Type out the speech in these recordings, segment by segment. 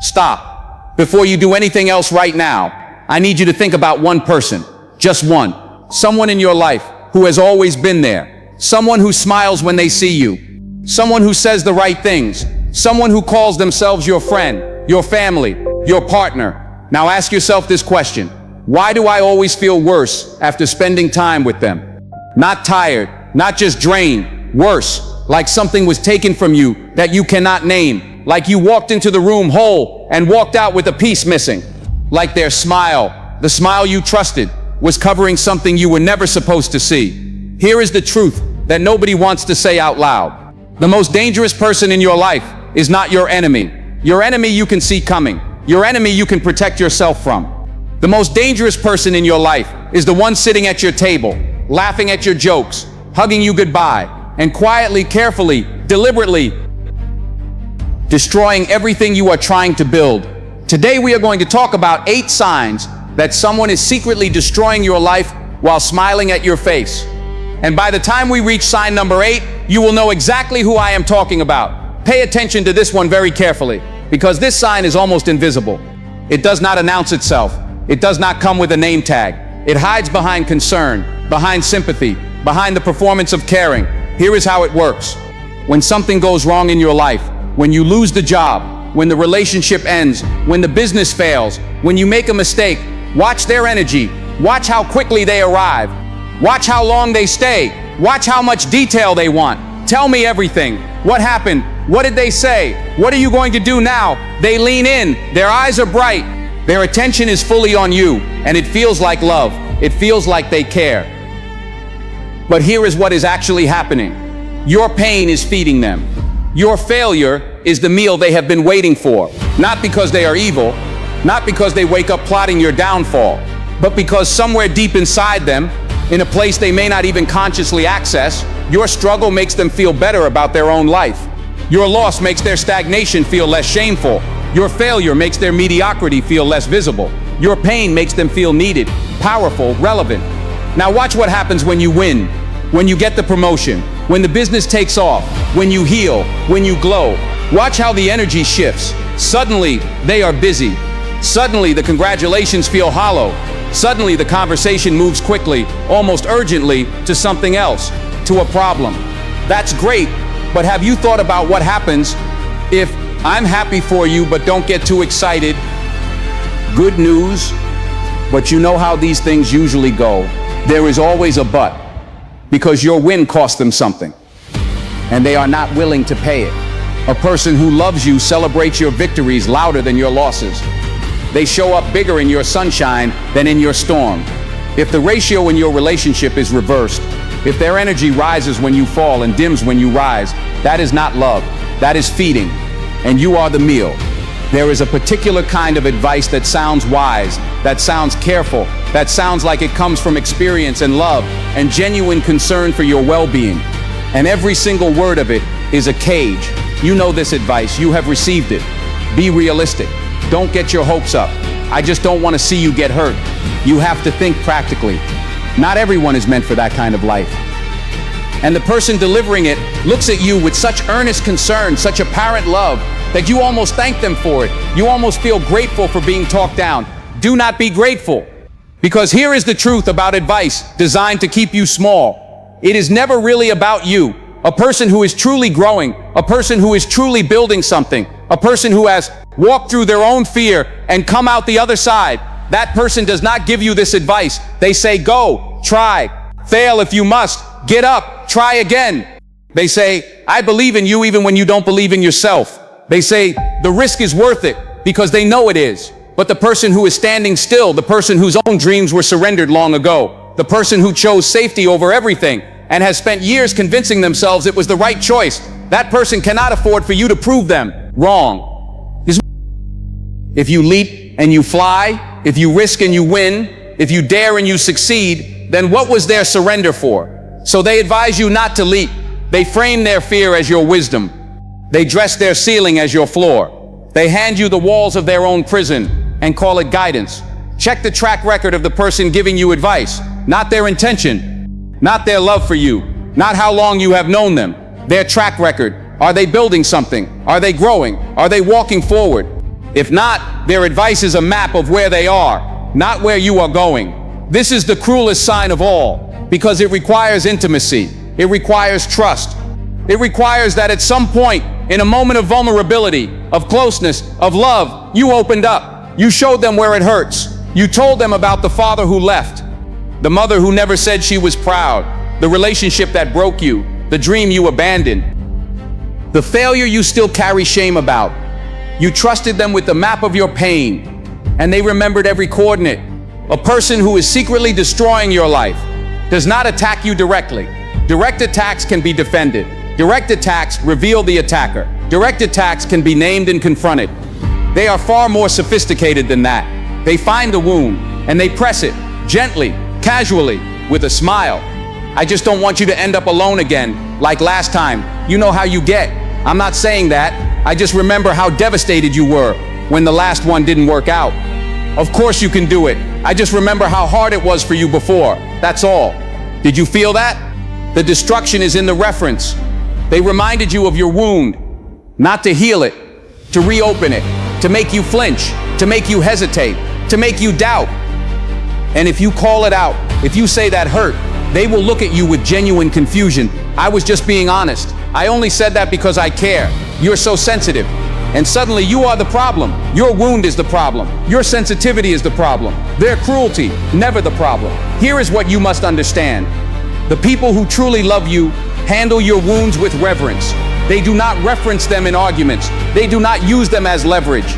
Stop. Before you do anything else right now, I need you to think about one person, just one. Someone in your life who has always been there. Someone who smiles when they see you. Someone who says the right things. Someone who calls themselves your friend, your family, your partner. Now ask yourself this question. Why do I always feel worse after spending time with them? Not tired, not just drained, worse, like something was taken from you that you cannot name, like you walked into the room whole and walked out with a piece missing, like their smile, the smile you trusted, was covering something you were never supposed to see. Here is the truth that nobody wants to say out loud. The most dangerous person in your life is not your enemy. Your enemy you can see coming. Your enemy you can protect yourself from. The most dangerous person in your life is the one sitting at your table, laughing at your jokes, hugging you goodbye, and quietly, carefully, deliberately destroying everything you are trying to build. Today we are going to talk about 8 signs that someone is secretly destroying your life while smiling at your face. And by the time we reach sign number 8, you will know exactly who I am talking about. Pay attention to this one very carefully, because this sign is almost invisible. It does not announce itself. It does not come with a name tag. It hides behind concern, behind sympathy, behind the performance of caring. Here is how it works. When something goes wrong in your life, when you lose the job, when the relationship ends, when the business fails, when you make a mistake, watch their energy. Watch how quickly they arrive. Watch how long they stay. Watch how much detail they want. Tell me everything. What happened? What did they say? What are you going to do now? They lean in. Their eyes are bright. Their attention is fully on you, and it feels like love. It feels like they care. But here is what is actually happening. Your pain is feeding them. Your failure is the meal they have been waiting for. Not because they are evil, not because they wake up plotting your downfall, but because somewhere deep inside them, in a place they may not even consciously access, your struggle makes them feel better about their own life. Your loss makes their stagnation feel less shameful. Your failure makes their mediocrity feel less visible. Your pain makes them feel needed, powerful, relevant. Now watch what happens when you win, when you get the promotion, when the business takes off, when you heal, when you glow. Watch how the energy shifts. Suddenly, they are busy. Suddenly, the congratulations feel hollow. Suddenly, the conversation moves quickly, almost urgently, to something else, to a problem. That's great, but have you thought about what happens if I'm happy for you, but don't get too excited? Good news, but you know how these things usually go. There is always a but, because your win cost them something, and they are not willing to pay it. A person who loves you celebrates your victories louder than your losses. They show up bigger in your sunshine than in your storm. If the ratio in your relationship is reversed, if their energy rises when you fall and dims when you rise, that is not love, that is feeding, and you are the meal. There is a particular kind of advice that sounds wise, that sounds careful, that sounds like it comes from experience and love and genuine concern for your well-being. And every single word of it is a cage. You know this advice, you have received it. Be realistic. Don't get your hopes up. I just don't want to see you get hurt. You have to think practically. Not everyone is meant for that kind of life. And the person delivering it looks at you with such earnest concern, such apparent love, that you almost thank them for it. You almost feel grateful for being talked down. Do not be grateful. Because here is the truth about advice designed to keep you small. It is never really about you. A person who is truly growing, a person who is truly building something, a person who has walked through their own fear and come out the other side, that person does not give you this advice. They say, go, try, fail if you must, get up, try again. They say, I believe in you even when you don't believe in yourself. They say, the risk is worth it because they know it is. But the person who is standing still, the person whose own dreams were surrendered long ago, the person who chose safety over everything and has spent years convincing themselves it was the right choice, that person cannot afford for you to prove them wrong. If you leap and you fly, if you risk and you win, if you dare and you succeed, then what was their surrender for? So they advise you not to leap. They frame their fear as your wisdom. They dress their ceiling as your floor. They hand you the walls of their own prison and call it guidance. Check the track record of the person giving you advice, not their intention, not their love for you, not how long you have known them. Their track record. Are they building something? Are they growing? Are they walking forward? If not, their advice is a map of where they are, not where you are going. This is the cruelest sign of all, because it requires intimacy. It requires trust. It requires that at some point, in a moment of vulnerability, of closeness, of love, you opened up. You showed them where it hurts. You told them about the father who left, the mother who never said she was proud, the relationship that broke you, the dream you abandoned, the failure you still carry shame about. You trusted them with the map of your pain, and they remembered every coordinate. A person who is secretly destroying your life does not attack you directly. Direct attacks can be defended. Direct attacks reveal the attacker. Direct attacks can be named and confronted. They are far more sophisticated than that. They find the wound, and they press it, gently, casually, with a smile. I just don't want you to end up alone again, like last time. You know how you get. I'm not saying that. I just remember how devastated you were when the last one didn't work out. Of course you can do it. I just remember how hard it was for you before. That's all. Did you feel that? The destruction is in the reference. They reminded you of your wound, not to heal it, to reopen it, to make you flinch, to make you hesitate, to make you doubt. And if you call it out, if you say that hurt, they will look at you with genuine confusion. I was just being honest. I only said that because I care. You're so sensitive. And suddenly you are the problem. Your wound is the problem. Your sensitivity is the problem. Their cruelty, never the problem. Here is what you must understand. The people who truly love you handle your wounds with reverence. They do not reference them in arguments. They do not use them as leverage.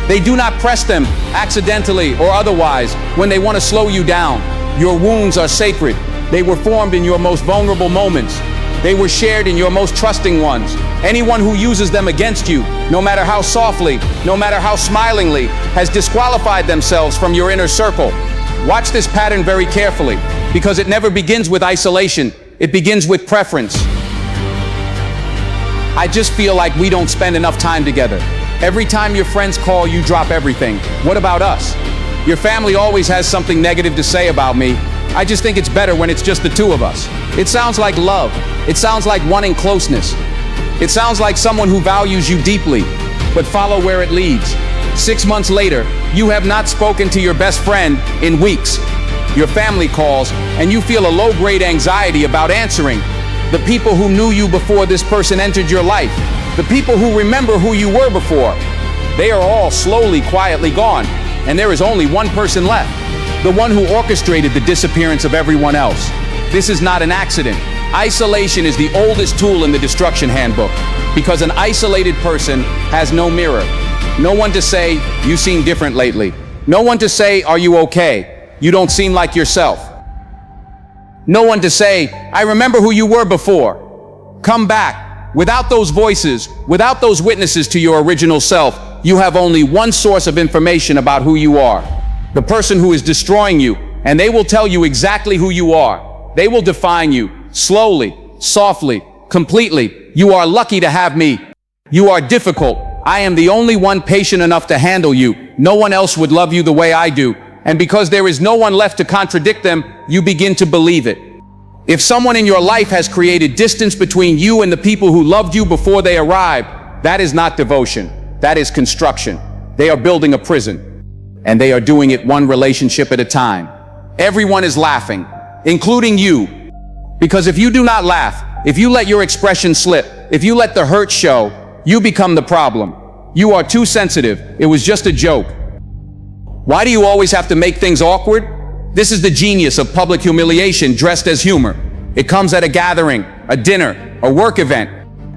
They do not press them accidentally or otherwise when they want to slow you down. Your wounds are sacred. They were formed in your most vulnerable moments. They were shared in your most trusting ones. Anyone who uses them against you, no matter how softly, no matter how smilingly, has disqualified themselves from your inner circle. Watch this pattern very carefully, because it never begins with isolation. It begins with preference. I just feel like we don't spend enough time together. Every time your friends call, you drop everything. What about us? Your family always has something negative to say about me. I just think it's better when it's just the two of us. It sounds like love. It sounds like wanting closeness. It sounds like someone who values you deeply, but follow where it leads. 6 months later, you have not spoken to your best friend in weeks. Your family calls, and you feel a low-grade anxiety about answering. The people who knew you before this person entered your life, the people who remember who you were before, they are all slowly, quietly gone, and there is only one person left, the one who orchestrated the disappearance of everyone else. This is not an accident. Isolation is the oldest tool in the destruction handbook, because an isolated person has no mirror. No one to say, you seem different lately. No one to say, are you okay? You don't seem like yourself. No one to say, I remember who you were before. Come back. Without those voices, without those witnesses to your original self, you have only one source of information about who you are. The person who is destroying you, and they will tell you exactly who you are. They will define you, slowly, softly, completely. You are lucky to have me. You are difficult. I am the only one patient enough to handle you. No one else would love you the way I do. And because there is no one left to contradict them, you begin to believe it. If someone in your life has created distance between you and the people who loved you before they arrived, that is not devotion. That is construction. They are building a prison, and they are doing it one relationship at a time. Everyone is laughing, including you. Because if you do not laugh, if you let your expression slip, if you let the hurt show, you become the problem. You are too sensitive. It was just a joke. Why do you always have to make things awkward? This is the genius of public humiliation dressed as humor. It comes at a gathering, a dinner, a work event,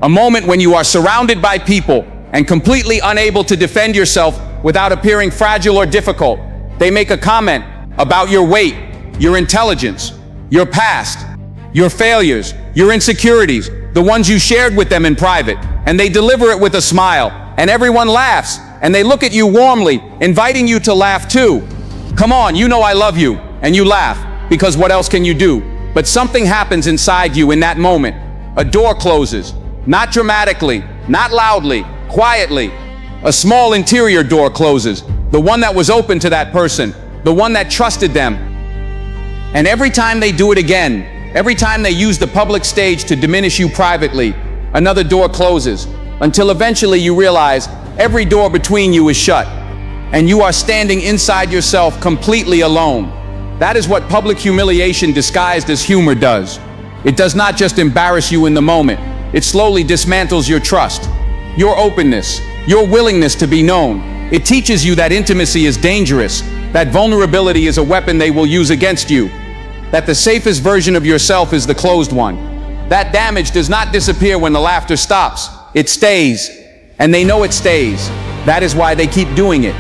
a moment when you are surrounded by people and completely unable to defend yourself without appearing fragile or difficult. They make a comment about your weight, your intelligence, your past, your failures, your insecurities, the ones you shared with them in private, and they deliver it with a smile, and everyone laughs, and they look at you warmly, inviting you to laugh too. Come on, you know I love you, and you laugh, because what else can you do? But something happens inside you in that moment. A door closes, not dramatically, not loudly, quietly. A small interior door closes, the one that was open to that person, the one that trusted them. And every time they do it again, every time they use the public stage to diminish you privately, another door closes, until eventually you realize Every door between you is shut, and you are standing inside yourself completely alone. That is what public humiliation disguised as humor does. It does not just embarrass you in the moment. It slowly dismantles your trust, your openness, your willingness to be known. It teaches you that intimacy is dangerous, that vulnerability is a weapon they will use against you, that the safest version of yourself is the closed one. That damage does not disappear when the laughter stops. It stays, and they know it stays. That is why they keep doing it.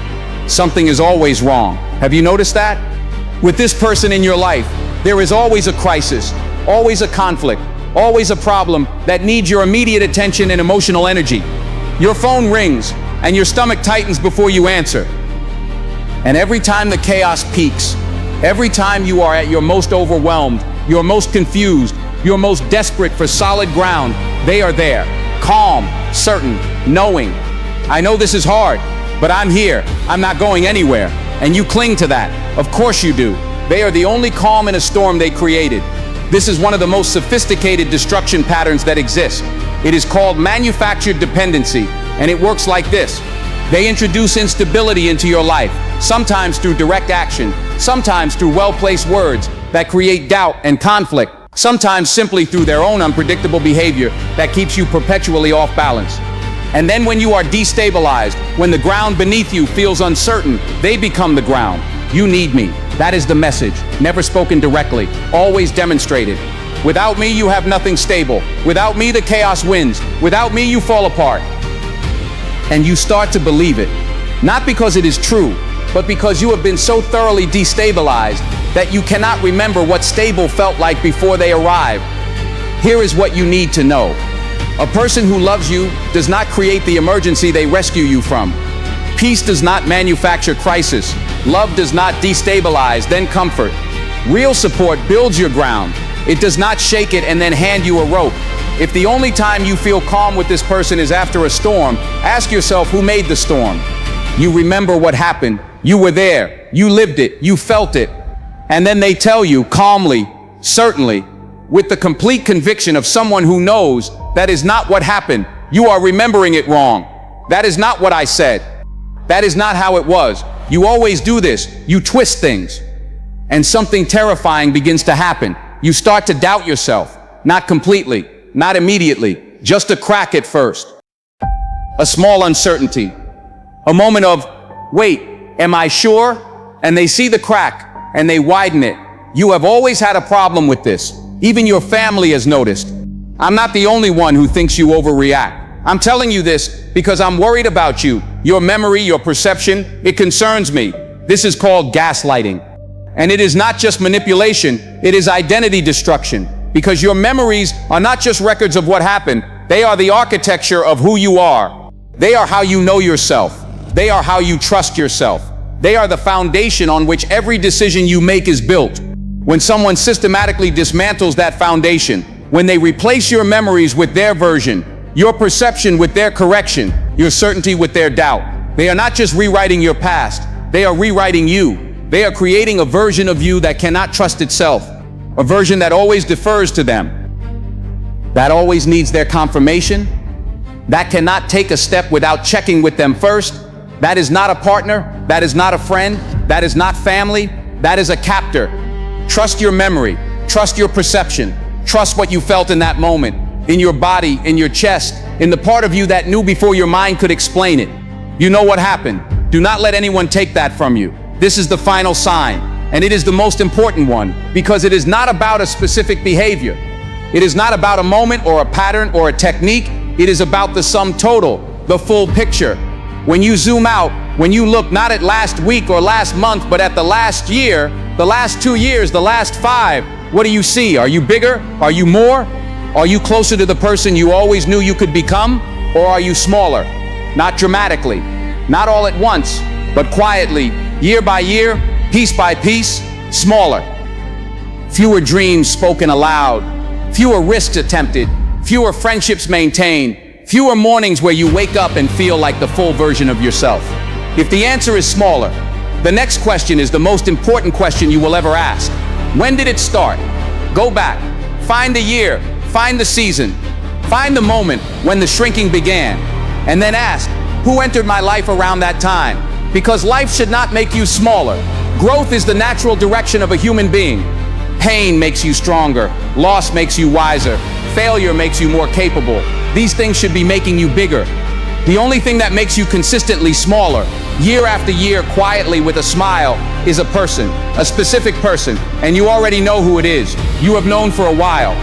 Something is always wrong. Have you noticed that? With this person in your life, there is always a crisis, always a conflict, always a problem that needs your immediate attention and emotional energy. Your phone rings, and your stomach tightens before you answer. And every time the chaos peaks, every time you are at your most overwhelmed, your most confused, your most desperate for solid ground, they are there, calm, certain, knowing. I know this is hard, but I'm here. I'm not going anywhere. And you cling to that. Of course you do. They are the only calm in a storm they created. This is one of the most sophisticated destruction patterns that exist. It is called manufactured dependency, and it works like this. They introduce instability into your life, sometimes through direct action, sometimes through well-placed words that create doubt and conflict, sometimes simply through their own unpredictable behavior that keeps you perpetually off balance. And then when you are destabilized, when the ground beneath you feels uncertain, they become the ground. You need me. That is the message. Never spoken directly, always demonstrated. Without me, you have nothing stable. Without me, the chaos wins. Without me, you fall apart. And you start to believe it. Not because it is true, but because you have been so thoroughly destabilized that you cannot remember what stable felt like before they arrived. Here is what you need to know. A person who loves you does not create the emergency they rescue you from. Peace does not manufacture crisis. Love does not destabilize, then comfort. Real support builds your ground. It does not shake it and then hand you a rope. If the only time you feel calm with this person is after a storm, ask yourself who made the storm. You remember what happened. You were there. You lived it. You felt it. And then they tell you calmly, certainly, with the complete conviction of someone who knows that is not what happened. You are remembering it wrong. That is not what I said. That is not how it was. You always do this. You twist things. And something terrifying begins to happen. You start to doubt yourself. Not completely, not immediately, just a crack at first. A small uncertainty. A moment of, wait, am I sure? And they see the crack and they widen it. You have always had a problem with this. Even your family has noticed. I'm not the only one who thinks you overreact. I'm telling you this because I'm worried about you. Your memory, your perception, it concerns me. This is called gaslighting. And it is not just manipulation, it is identity destruction. Because your memories are not just records of what happened, they are the architecture of who you are. They are how you know yourself. They are how you trust yourself. They are the foundation on which every decision you make is built. When someone systematically dismantles that foundation, when they replace your memories with their version, your perception with their correction, your certainty with their doubt, they are not just rewriting your past, they are rewriting you. They are creating a version of you that cannot trust itself, a version that always defers to them, that always needs their confirmation, that cannot take a step without checking with them first. That is not a partner, that is not a friend, that is not family, that is a captor. Trust your memory, trust your perception, trust what you felt in that moment, in your body, in your chest, in the part of you that knew before your mind could explain it. You know what happened. Do not let anyone take that from you. This is the final sign, and it is the most important one, because it is not about a specific behavior. It is not about a moment or a pattern or a technique. It is about the sum total, the full picture. When you zoom out, when you look not at last week or last month, but at the last year, the last 2 years, the last 5, what do you see? Are you bigger? Are you more? Are you closer to the person you always knew you could become? Or are you smaller? Not dramatically, not all at once, but quietly, year by year, piece by piece, smaller. Fewer dreams spoken aloud, fewer risks attempted, fewer friendships maintained, fewer mornings where you wake up and feel like the full version of yourself. If the answer is smaller, the next question is the most important question you will ever ask. When did it start? Go back, find the year, find the season, find the moment when the shrinking began, and then ask, Who entered my life around that time? Because life should not make you smaller. Growth is the natural direction of a human being. Pain makes you stronger. Loss makes you wiser. Failure makes you more capable. These things should be making you bigger. The only thing that makes you consistently smaller, year after year, quietly with a smile, is a person, a specific person, and you already know who it is. You have known for a while.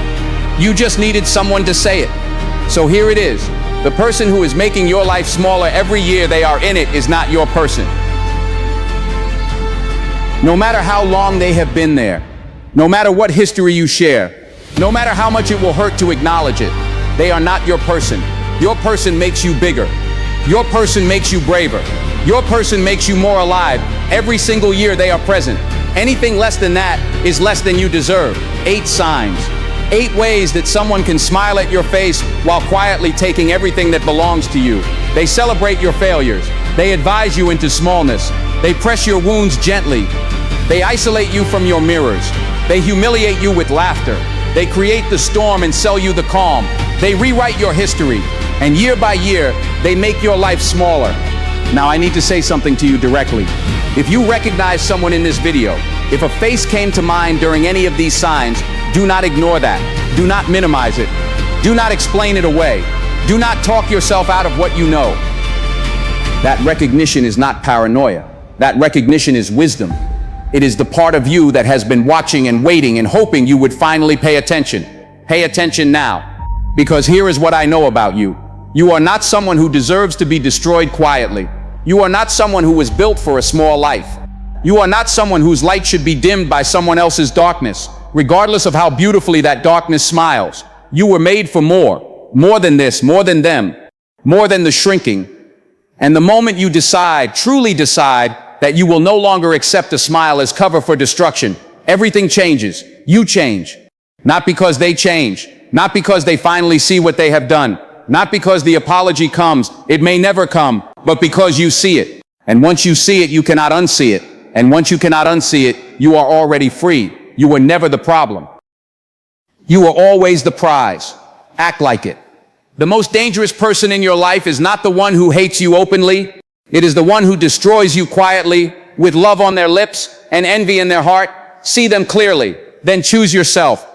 You just needed someone to say it. So here it is. The person who is making your life smaller every year they are in it is not your person. No matter how long they have been there, no matter what history you share, no matter how much it will hurt to acknowledge it, they are not your person. Your person makes you bigger. Your person makes you braver. Your person makes you more alive. Every single year they are present. Anything less than that is less than you deserve. 8 signs. 8 ways that someone can smile at your face while quietly taking everything that belongs to you. They celebrate your failures. They advise you into smallness. They press your wounds gently. They isolate you from your mirrors. They humiliate you with laughter. They create the storm and sell you the calm. They rewrite your history. And year by year, they make your life smaller. Now I need to say something to you directly. If you recognize someone in this video, if a face came to mind during any of these signs, do not ignore that. Do not minimize it. Do not explain it away. Do not talk yourself out of what you know. That recognition is not paranoia. That recognition is wisdom. It is the part of you that has been watching and waiting and hoping you would finally pay attention. Pay attention now. Because here is what I know about you. You are not someone who deserves to be destroyed quietly. You are not someone who was built for a small life. You are not someone whose light should be dimmed by someone else's darkness, regardless of how beautifully that darkness smiles. You were made for more. More than this, more than them, more than the shrinking. And the moment you decide, truly decide, that you will no longer accept a smile as cover for destruction, everything changes. You change. Not because they change. Not because they finally see what they have done. Not because the apology comes. It may never come. But because you see it. And once you see it, you cannot unsee it. And once you cannot unsee it, you are already free. You were never the problem. You are always the prize. Act like it. The most dangerous person in your life is not the one who hates you openly. It is the one who destroys you quietly, with love on their lips and envy in their heart. See them clearly, then choose yourself.